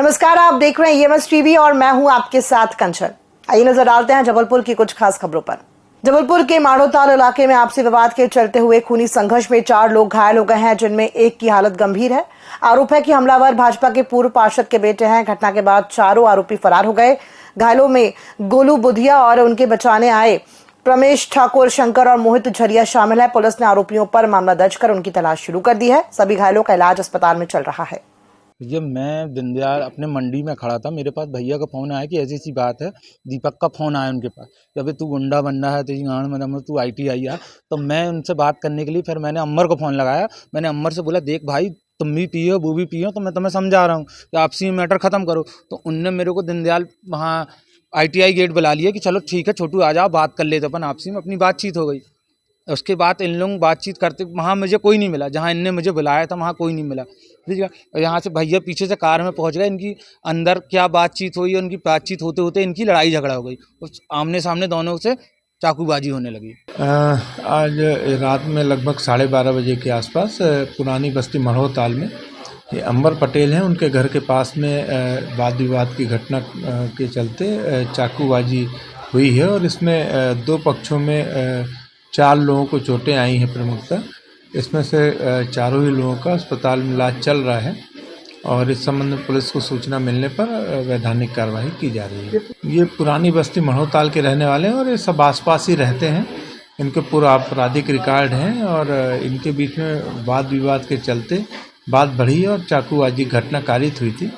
नमस्कार, आप देख रहे हैं ईएमएस टीवी और मैं हूं आपके साथ कंचन। आइए नजर डालते हैं जबलपुर की कुछ खास खबरों पर। जबलपुर के माड़ोताल इलाके में आपसी विवाद के चलते हुए खूनी संघर्ष में 4 लोग घायल हो गए हैं, जिनमें एक की हालत गंभीर है। आरोप है कि हमलावर भाजपा के पूर्व पार्षद के बेटे हैं। घटना के बाद चारों आरोपी फरार हो गए। घायलों में गोलू बुधिया और उनके बचाने आए प्रमेश ठाकुर, शंकर और मोहित झरिया शामिल है। पुलिस ने आरोपियों पर मामला दर्ज कर उनकी तलाश शुरू कर दी है। सभी घायलों का इलाज अस्पताल में चल रहा है। जब मैं दीनदयाल अपने मंडी में खड़ा था, मेरे पास भैया का फ़ोन आया कि ऐसी ऐसी बात है। दीपक का फ़ोन आया उनके पास, जब तू गुंडा बन रहा है, तेरी गाँव में तू ITI आ। तो मैं उनसे बात करने के लिए फिर मैंने अम्मर को फ़ोन लगाया। मैंने अम्मर से बोला, देख भाई, तुम भी पियो वो भी पियो, तो मैं तुम्हें समझा रहा हूँ कि आपसी मैटर ख़त्म करो। तो उनने मेरे को दीनदयाल वहाँ ITI गेट बुला लिया कि चलो ठीक है छोटू, आ जाओ, बात कर लेते अपन आपसी में। अपनी बातचीत हो गई। उसके बाद इन लोग बातचीत करते, वहाँ मुझे कोई नहीं मिला। जहाँ इनने मुझे बुलाया था वहाँ कोई नहीं मिला, ठीक है। और यहाँ से भैया पीछे से कार में पहुँच गए। इनकी अंदर क्या बातचीत हुई, उनकी बातचीत होते होते इनकी लड़ाई झगड़ा हो गई। उस आमने सामने दोनों से चाकूबाजी होने लगी। आज रात में लगभग 12:30 बजे के आसपास पुरानी बस्ती मढ़ोताल में ये अंबर पटेल हैं, उनके घर के पास में वाद विवाद की घटना के चलते चाकूबाजी हुई है और इसमें 2 पक्षों में 4 लोगों को चोटें आई हैं प्रमुखतः। इसमें से चारों ही लोगों का अस्पताल में इलाज चल रहा है और इस संबंध में पुलिस को सूचना मिलने पर वैधानिक कार्रवाई की जा रही है। ये पुरानी बस्ती मढ़ोताल के रहने वाले हैं और ये सब आसपास ही रहते हैं। इनके पूरा आपराधिक रिकॉर्ड हैं और इनके बीच में वाद विवाद के चलते बात बढ़ी और चाकूबाजी घटना कारित हुई थी।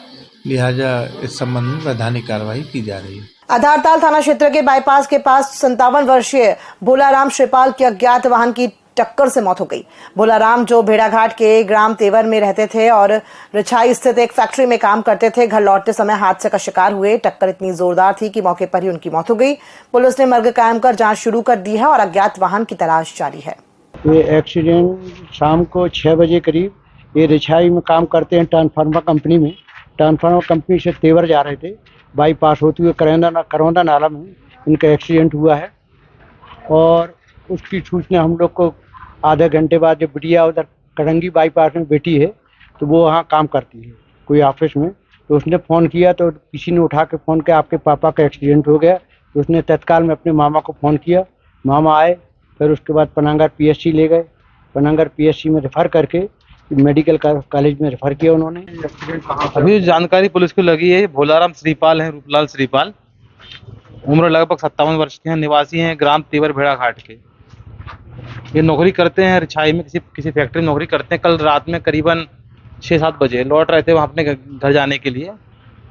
लिहाजा इस संबंध में वैधानिक कार्रवाई की जा रही है। आधारताल थाना क्षेत्र के बाईपास के पास 57 वर्षीय भोलाराम श्रीपाल की अज्ञात वाहन की टक्कर से मौत हो गई। भोलाराम, जो भेड़ाघाट के ग्राम तेवर में रहते थे और रिछाई स्थित एक फैक्ट्री में काम करते थे, घर लौटते समय हादसे का शिकार हुए। टक्कर इतनी जोरदार थी कि मौके पर ही उनकी मौत हो गई। पुलिस ने मर्ग कायम कर जांच शुरू कर दी है और अज्ञात वाहन की तलाश जारी है। ये एक्सीडेंट शाम को 6 बजे करीब, ये रिछाई में काम करते हैं ट्रांसफार्मर कंपनी में। ट्रांसफार्मर कंपनी से तेवर जा रहे थे, बाईपास होते हुए करौंदा नाला में इनका एक्सीडेंट हुआ है और उसकी सूचना हम लोग को आधे घंटे बाद, जब बिटिया उधर करंगी बाईपास में बैठी है तो वो वहाँ काम करती है कोई ऑफिस में, तो उसने फ़ोन किया तो किसी ने उठा के फ़ोन किया, आपके पापा का एक्सीडेंट हो गया। तो उसने तत्काल में अपने मामा को फ़ोन किया, मामा आए, फिर उसके बाद पनागर PSC ले गए। पनागर PSC में रेफ़र करके मेडिकल कॉलेज में रेफर किया उन्होंने। अभी जानकारी पुलिस को लगी है, भोलाराम श्रीपाल हैं, रूपलाल श्रीपाल, उम्र लगभग 57 वर्ष के हैं, निवासी हैं ग्राम तेवर भेड़ाघाट के। ये नौकरी करते हैं रिछाई में, किसी फैक्ट्री में नौकरी करते हैं। कल रात में करीबन 6-7 बजे लौट रहे थे वहाँ अपने घर जाने के लिए,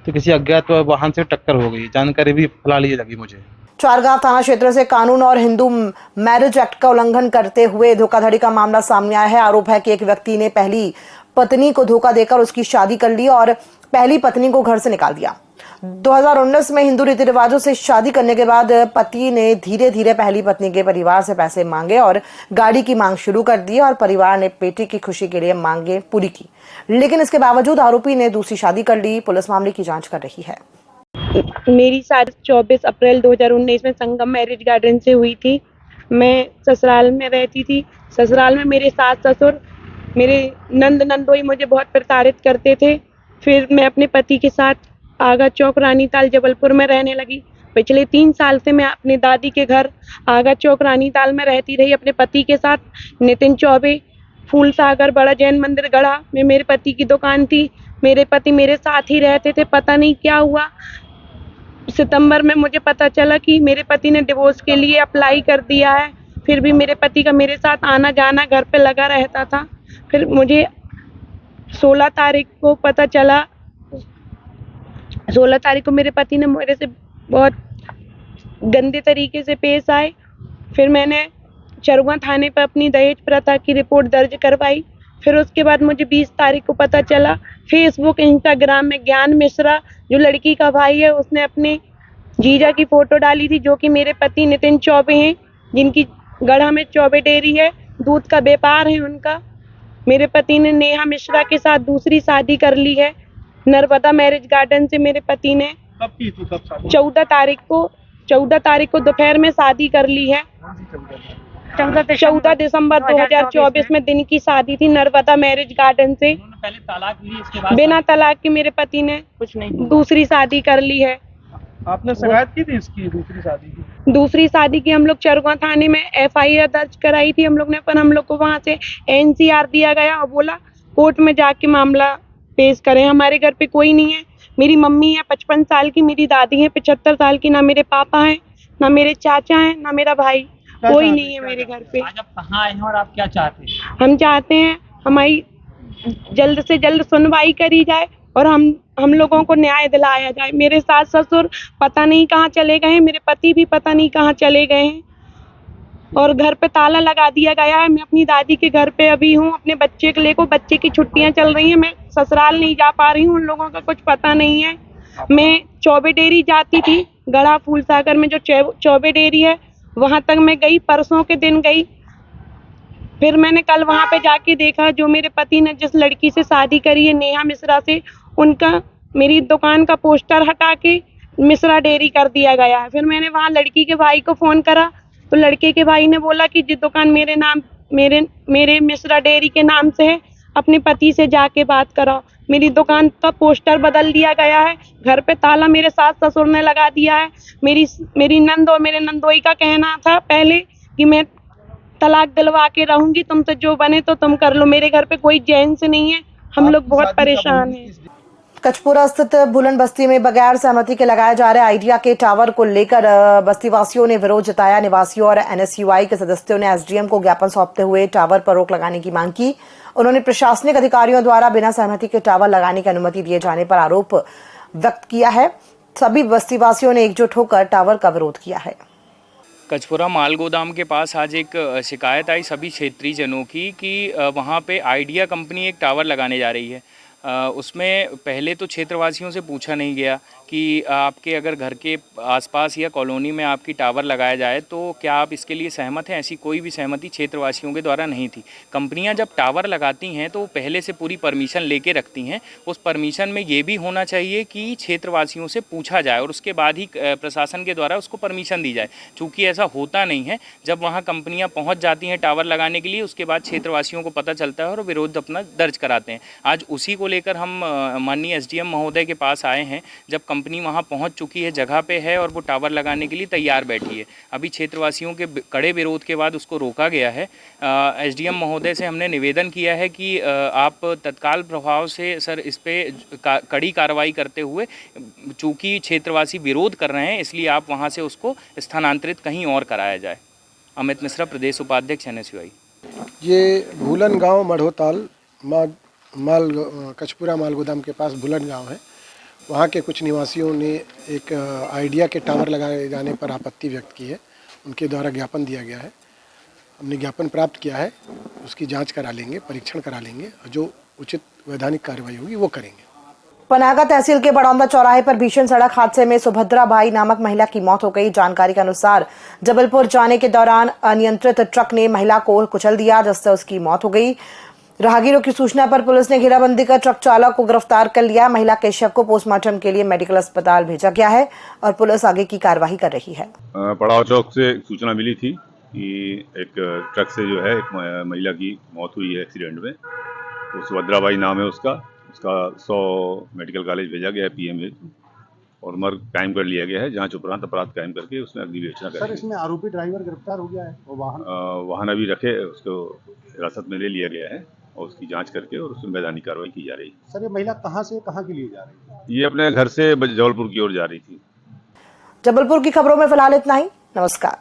तो किसी अज्ञात वाहन से टक्कर हो गई। जानकारी भी फिलहाल ये लगी मुझे। चारगांव थाना क्षेत्र से कानून और हिंदू मैरिज एक्ट का उल्लंघन करते हुए धोखाधड़ी का मामला सामने आया है। आरोप है कि एक व्यक्ति ने पहली पत्नी को धोखा देकर उसकी शादी कर ली और पहली पत्नी को घर से निकाल दिया। 2019 में हिंदू रीति रिवाजों से शादी करने के बाद पति ने धीरे धीरे पहली पत्नी के परिवार से पैसे मांगे और गाड़ी की मांग शुरू कर दी और परिवार ने बेटी की खुशी के लिए मांगे पूरी की, लेकिन इसके बावजूद आरोपी ने दूसरी शादी कर ली। पुलिस मामले की जाँच कर रही है। मेरी शादी 24 अप्रैल 2019 में संगम मैरिज गार्डन से हुई थी। मैं ससुराल में रहती थी। ससुराल में मेरे सास ससुर, मेरे नंदोई मुझे बहुत प्रताड़ित करते थे। फिर मैं अपने पति के साथ आगा चौक रानीताल जबलपुर में रहने लगी। पिछले 3 साल से मैं अपनी दादी के घर आगा चौक रानीताल में रहती रही अपने पति के साथ। नितिन चौबे, फूल सागर बड़ा जैन मंदिर गढ़ा में मेरे पति की दुकान थी। मेरे पति मेरे साथ ही रहते थे। पता नहीं क्या हुआ, सितंबर में मुझे पता चला कि मेरे पति ने डिवोर्स के लिए अप्लाई कर दिया है। फिर भी मेरे पति का मेरे साथ आना जाना घर पे लगा रहता था। फिर मुझे 16 तारीख को पता चला, 16 तारीख को मेरे पति ने मेरे से बहुत गंदे तरीके से पेश आए। फिर मैंने चरुआ थाने पर अपनी दहेज प्रथा की रिपोर्ट दर्ज करवाई। फिर उसके बाद मुझे 20 तारीख को पता चला, फेसबुक इंस्टाग्राम में ज्ञान मिश्रा, जो लड़की का भाई है, उसने अपने जीजा की फोटो डाली थी, जो कि मेरे पति नितिन चौबे हैं, जिनकी गढ़ा में चौबे डेयरी है, दूध का व्यापार है उनका। मेरे पति ने नेहा मिश्रा के साथ दूसरी शादी कर ली है नर्मदा मैरिज गार्डन से। मेरे पति ने 14 तारीख को दोपहर में शादी कर ली है। 14 दिसंबर 2024 में दिन की शादी थी नर्मदा मैरिज गार्डन से। पहले तलाक ली, इसके बाद बिना तलाक के मेरे पति ने कुछ नहीं। दूसरी शादी कर ली है। आपने शिकायत की थी इसकी दूसरी शादी की? दूसरी शादी की हम लोग चरगुआ थाने में FIR दर्ज कराई थी हम लोग ने, पर हम लोग को वहाँ से NCR दिया गया और बोला कोर्ट में जाके मामला पेश करें। हमारे घर पे कोई नहीं है। मेरी मम्मी है 55 साल की, मेरी दादी है 75 साल की, ना मेरे पापा हैं, ना मेरे चाचा हैं, ना मेरा भाई, कोई नहीं है मेरे घर पे। आज आप कहाँ आए हैं और आप क्या चाहते हैं? हम चाहते हैं हमारी जल्द से जल्द सुनवाई करी जाए और हम लोगों को न्याय दिलाया जाए। मेरे सास ससुर पता नहीं कहाँ चले गए हैं, मेरे पति भी पता नहीं कहाँ चले गए हैं और घर पे ताला लगा दिया गया है। मैं अपनी दादी के घर पे अभी हूँ, अपने बच्चे के लेकर, बच्चे की छुट्टियां चल रही हैं, मैं ससुराल नहीं जा पा रही हूँ, उन लोगों का कुछ पता नहीं है। मैं चौबे डेयरी जाती थी, गढ़ा फूलसागर में जो चौबे डेयरी है वहां तक मैं गई, परसों के दिन गई। फिर मैंने कल वहां पे जाके देखा जो मेरे पति ने जिस लड़की से शादी करी है नेहा मिश्रा से, उनका मेरी दुकान का पोस्टर हटा के मिश्रा डेयरी कर दिया गया है। फिर मैंने वहां लड़की के भाई को फोन करा तो लड़के के भाई ने बोला कि ये दुकान मेरे मिश्रा डेयरी के नाम से है, अपने पति से जाके बात कराओ। मेरी दुकान का पोस्टर बदल दिया गया है, घर पे ताला मेरे सास ससुर ने लगा दिया है। मेरी नंद और मेरे नंदोई का कहना था पहले कि मैं तलाक दिलवा के रहूंगी, तुमसे जो बने तो तुम कर लो। मेरे घर पे कोई जेंट्स नहीं है, हम लोग बहुत परेशान हैं। कचपुरा स्थित भूलन बस्ती में बगैर सहमति के लगाए जा रहे आइडिया के टावर को लेकर बस्ती वासियों ने विरोध जताया। निवासियों और NSUI के सदस्यों ने SDM को ज्ञापन सौंपते हुए टावर पर रोक लगाने की मांग की। उन्होंने प्रशासनिक अधिकारियों द्वारा बिना सहमति के टावर लगाने की अनुमति दिए जाने पर आरोप व्यक्त किया है। सभी बस्ती वासियों ने एकजुट होकर टावर का विरोध किया है। कचपुरा माल गोदाम के पास आज एक शिकायत आई सभी क्षेत्रीय जनों की कि वहाँ पे आइडिया कंपनी एक टावर लगाने जा रही है। उसमें पहले तो क्षेत्रवासियों से पूछा नहीं गया कि आपके अगर घर के आसपास या कॉलोनी में आपकी टावर लगाया जाए तो क्या आप इसके लिए सहमत हैं। ऐसी कोई भी सहमति क्षेत्रवासियों के द्वारा नहीं थी। कंपनियां जब टावर लगाती हैं तो पहले से पूरी परमिशन लेके रखती हैं। उस परमिशन में ये भी होना चाहिए कि क्षेत्रवासियों से पूछा जाए और उसके बाद ही प्रशासन के द्वारा उसको परमिशन दी जाए। चूँकि ऐसा होता नहीं है, जब वहाँ कंपनियाँ पहुँच जाती हैं टावर लगाने के लिए, उसके बाद क्षेत्रवासियों को पता चलता है और विरोध अपना दर्ज कराते हैं। आज उसी को लेकर हम माननीय SDM महोदय के पास आए हैं। जब कंपनी वहां पहुंच चुकी है, जगह पे है और वो टावर लगाने के लिए तैयार बैठी है। अभी क्षेत्रवासियों के कड़े विरोध के बाद उसको रोका गया है। SDM महोदय से हमने निवेदन किया है कि आप तत्काल प्रभाव से सर इस पे कड़ी कार्रवाई करते हुए, चूँकि क्षेत्रवासी विरोध कर रहे हैं इसलिए आप वहाँ से उसको स्थानांतरित कहीं और कराया जाए। अमित मिश्रा, प्रदेश उपाध्यक्ष NSUI। ये भूलन गांव मढ़ोताल कचपुरा माल गोदाम के पास भूलन गांव है। वहाँ के कुछ निवासियों ने एक आइडिया के टावर लगाए जाने पर आपत्ति व्यक्त की है। उनके द्वारा ज्ञापन दिया गया है। हमने ज्ञापन प्राप्त किया है, उसकी जांच करा लेंगे, परीक्षण करा लेंगे और जो उचित वैधानिक कार्रवाई होगी वो करेंगे। पनागा तहसील के बड़ौदा चौराहे पर भीषण सड़क हादसे में सुभद्रा बाई नामक महिला की मौत हो गई। जानकारी के अनुसार जबलपुर जाने के दौरान अनियंत्रित ट्रक ने महिला को कुचल दिया, जिससे उसकी मौत हो गई। राहगीरों की सूचना पर पुलिस ने घेराबंदी कर ट्रक चालक को गिरफ्तार कर लिया। महिला के शव को पोस्टमार्टम के लिए मेडिकल अस्पताल भेजा गया है और पुलिस आगे की कार्यवाही कर रही है। पड़ाव चौक से सूचना मिली थी कि एक ट्रक से जो है एक महिला की मौत हुई है एक्सीडेंट में। तो सुभद्राबाई नाम है उसका 100 मेडिकल कॉलेज भेजा गया है PMA और मर्ग कायम कर लिया गया है। जांच उपरांत अपराध कायम करके उसमें अग्नि विवेचना करेंगे। सर, इसमें आरोपी ड्राइवर गिरफ्तार हो गया है और वाहन अभी रखे, उसको हिरासत में ले लिया गया है और उसकी जांच करके और उसमें वैधानिक कार्रवाई की जा रही है। सर, ये महिला कहाँ से कहाँ के लिए जा रही है? ये अपने घर से जबलपुर की ओर जा रही थी। जबलपुर की खबरों में फिलहाल इतना ही। नमस्कार।